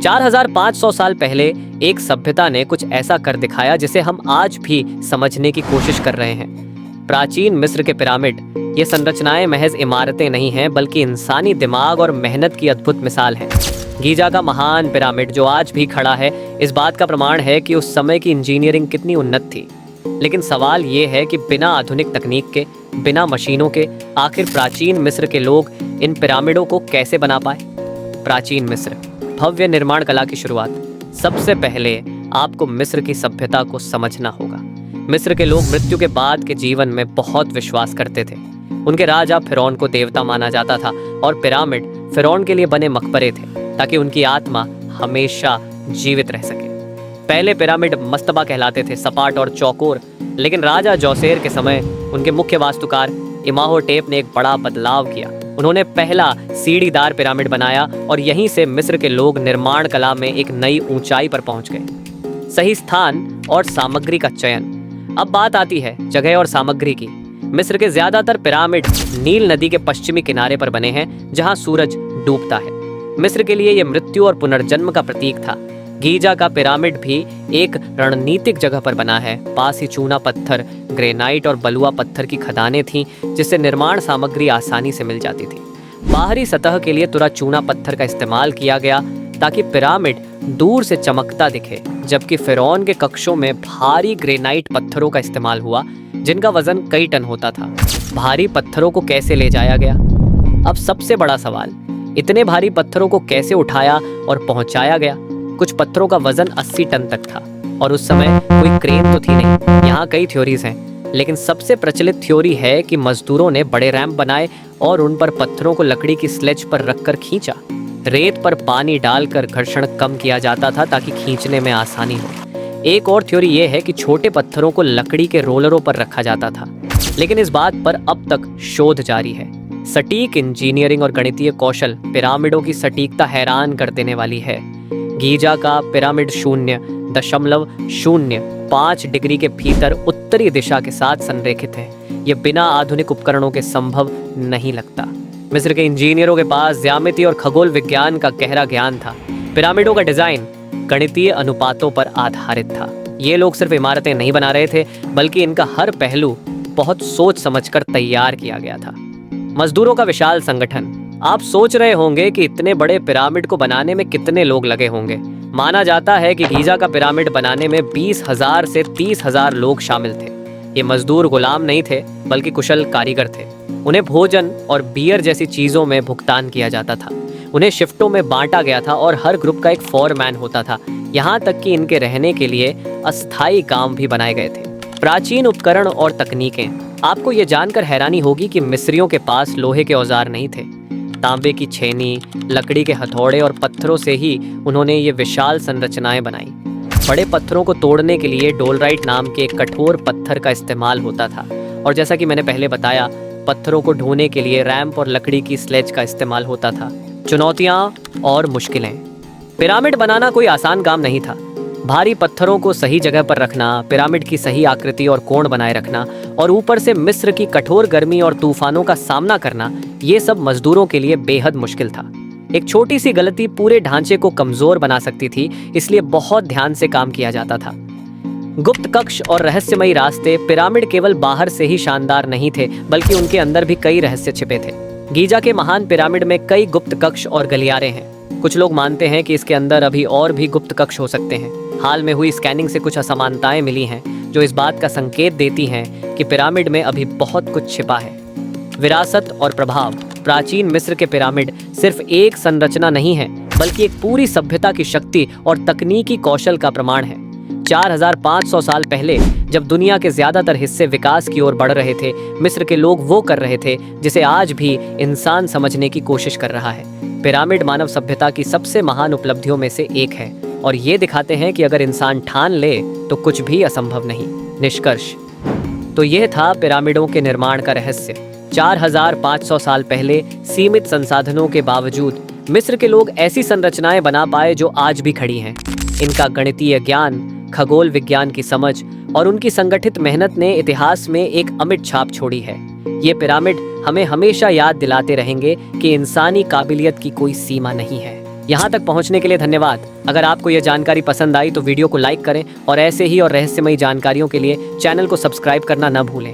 4500 साल पहले एक सभ्यता ने कुछ ऐसा कर दिखाया जिसे हम आज भी समझने की कोशिश कर रहे हैं। प्राचीन मिस्र के पिरामिड, ये संरचनाएं महज इमारतें नहीं हैं बल्कि इंसानी दिमाग और मेहनत की अद्भुत मिसाल हैं। गीजा का महान पिरामिड जो आज भी खड़ा है, इस बात का प्रमाण है कि उस समय की इंजीनियरिंग कितनी उन्नत थी। लेकिन सवाल ये है कि बिना आधुनिक तकनीक के, बिना मशीनों के, आखिर प्राचीन मिस्र के लोग इन पिरामिडों को कैसे बना पाए? प्राचीन मिस्र, भव्य निर्माण कला की शुरुआत। सबसे पहले आपको मिस्र की सभ्यता को समझना होगा। मिस्र के लोग मृत्यु के बाद के जीवन में बहुत विश्वास करते थे। उनके राजा फिरौन को देवता माना जाता था और पिरामिड फिरौन के लिए बने मकबरे थे ताकि उनकी आत्मा हमेशा जीवित रह सके। पहले पिरामिड मस्तबा कहलाते थे, सपाट और चौकोर। लेकिन राजा जोसेर के समय उनके मुख्य वास्तुकार इमाहोटेप ने एक बड़ा बदलाव किया। उन्होंने पहला सीढ़ीदार पिरामिड बनाया और यहीं से मिस्र के लोग निर्माण कला में एक नई ऊंचाई पर पहुंच गए। सही स्थान और सामग्री का चयन। अब बात आती है जगह और सामग्री की। मिस्र के ज्यादातर पिरामिड नील नदी के पश्चिमी किनारे पर बने हैं, जहां सूरज डूबता है। मिस्र के लिए यह मृत्यु और पुनर्जन्म का प्रतीक था। गीजा का पिरामिड भी एक रणनीतिक जगह पर बना है। पास ही चूना पत्थर, ग्रेनाइट और बलुआ पत्थर की खदानें थीं, जिससे निर्माण सामग्री आसानी से मिल जाती थी। बाहरी सतह के लिए तुरा चूना पत्थर का इस्तेमाल किया गया ताकि पिरामिड दूर से चमकता दिखे, जबकि फिरौन के कक्षों में भारी ग्रेनाइट पत्थरों का इस्तेमाल हुआ, जिनका वजन कई टन होता था। भारी पत्थरों को कैसे ले जाया गया? अब सबसे बड़ा सवाल, इतने भारी पत्थरों को कैसे उठाया और पहुंचाया गया? कुछ पत्थरों का वजन 80 टन तक था और उस समय कोई क्रेन तो थी नहीं। यहाँ कई थ्योरीज हैं, लेकिन सबसे प्रचलित थ्योरी है कि मजदूरों ने बड़े रैंप बनाए और उन पर पत्थरों को लकड़ी की स्लेज पर रखकर खींचा। रेत पर पानी डालकर घर्षण कम किया जाता था ताकि खींचने में आसानी हो। एक और थ्योरी ये है कि छोटे पत्थरों को लकड़ी के रोलरों पर रखा जाता था, लेकिन इस बात पर अब तक शोध जारी है। सटीक इंजीनियरिंग और गणितीय कौशल, पिरामिडों की सटीकता हैरान कर देने वाली है। गीजा का पिरामिड 0.005 डिग्री के भीतर उत्तरी दिशा के साथ संरेखित है। यह बिना आधुनिक उपकरणों के संभव नहीं लगता। मिस्र के इंजीनियरों के पास ज्यामिति और खगोल विज्ञान का गहरा ज्ञान था। पिरामिडों का डिजाइन गणितीय अनुपातों पर आधारित था। ये लोग सिर्फ इमारतें नहीं बना रहे थे, बल्कि इनका हर पहलू बहुत सोच समझकर तैयार किया गया था। मजदूरों का विशाल संगठन। आप सोच रहे होंगे कि इतने बड़े पिरामिड को बनाने में कितने लोग लगे होंगे। माना जाता है कि गीजा का पिरामिड बनाने में 20,000 से 30,000 लोग शामिल थे। ये मजदूर गुलाम नहीं थे, बल्कि कुशल कारीगर थे। उन्हें भोजन और बियर जैसी चीजों में भुगतान किया जाता था। उन्हें शिफ्टों में बांटा गया था और हर ग्रुप का एक फोरमैन होता था। यहाँ तक कि इनके रहने के लिए अस्थायी काम भी बनाए गए थे। प्राचीन उपकरण और तकनीकें। आपको ये जानकर हैरानी होगी कि मिस्रियों के पास लोहे के औजार नहीं थे। तांबे की छेनी, लकड़ी के हथौड़े और पत्थरों से ही उन्होंने ये विशाल संरचनाएं बनाई। बड़े पत्थरों को तोड़ने के लिए डोलराइट नाम के एक कठोर पत्थर का इस्तेमाल होता था, और जैसा कि मैंने पहले बताया, पत्थरों को ढोने के लिए रैंप और लकड़ी की स्लेज का इस्तेमाल होता था। चुनौतियाँ और मुश्किलें। पिरामिड बनाना कोई आसान काम नहीं था। भारी पत्थरों को सही जगह पर रखना, पिरामिड की सही आकृति और कोण बनाए रखना, और ऊपर से मिस्र की कठोर गर्मी और तूफानों का सामना करना, ये सब मजदूरों के लिए बेहद मुश्किल था। एक छोटी सी गलती पूरे ढांचे को कमजोर बना सकती थी, इसलिए बहुत ध्यान से काम किया जाता था। गुप्त कक्ष और रहस्यमयी रास्ते। पिरामिड केवल बाहर से ही शानदार नहीं थे, बल्कि उनके अंदर भी कई रहस्य छिपे थे। गीजा के महान पिरामिड में कई गुप्त कक्ष और गलियारे हैं। कुछ लोग मानते हैं कि इसके अंदर अभी और भी गुप्त कक्ष हो सकते हैं। हाल में हुई स्कैनिंग से कुछ असमानताएं मिली हैं, जो इस बात का संकेत देती हैं कि पिरामिड में अभी बहुत कुछ छिपा है। विरासत और प्रभाव। प्राचीन मिस्र के पिरामिड सिर्फ एक संरचना नहीं है, बल्कि एक पूरी सभ्यता की शक्ति और तकनीकी कौशल का प्रमाण है। 4500 साल पहले, जब दुनिया के ज्यादातर हिस्से विकास की ओर बढ़ रहे थे, मिस्र के लोग वो कर रहे थे जिसे आज भी इंसान समझने की कोशिश कर रहा है। पिरामिड मानव सभ्यता की सबसे महान उपलब्धियों में से एक है, और ये दिखाते हैं कि अगर इंसान ठान ले तो कुछ भी असंभव नहीं। निष्कर्ष। तो यह था पिरामिडों के निर्माण का रहस्य। 4500 साल पहले सीमित संसाधनों के बावजूद मिस्र के लोग ऐसी संरचनाएं बना पाए जो आज भी खड़ी हैं। इनका गणितीय ज्ञान, खगोल विज्ञान की समझ और उनकी संगठित मेहनत ने इतिहास में एक अमिट छाप छोड़ी है। ये पिरामिड हमें हमेशा याद दिलाते रहेंगे कि इंसानी काबिलियत की कोई सीमा नहीं है। यहाँ तक पहुँचने के लिए धन्यवाद। अगर आपको यह जानकारी पसंद आई तो वीडियो को लाइक करें और ऐसे ही और रहस्यमयी जानकारियों के लिए चैनल को सब्सक्राइब करना न भूलें।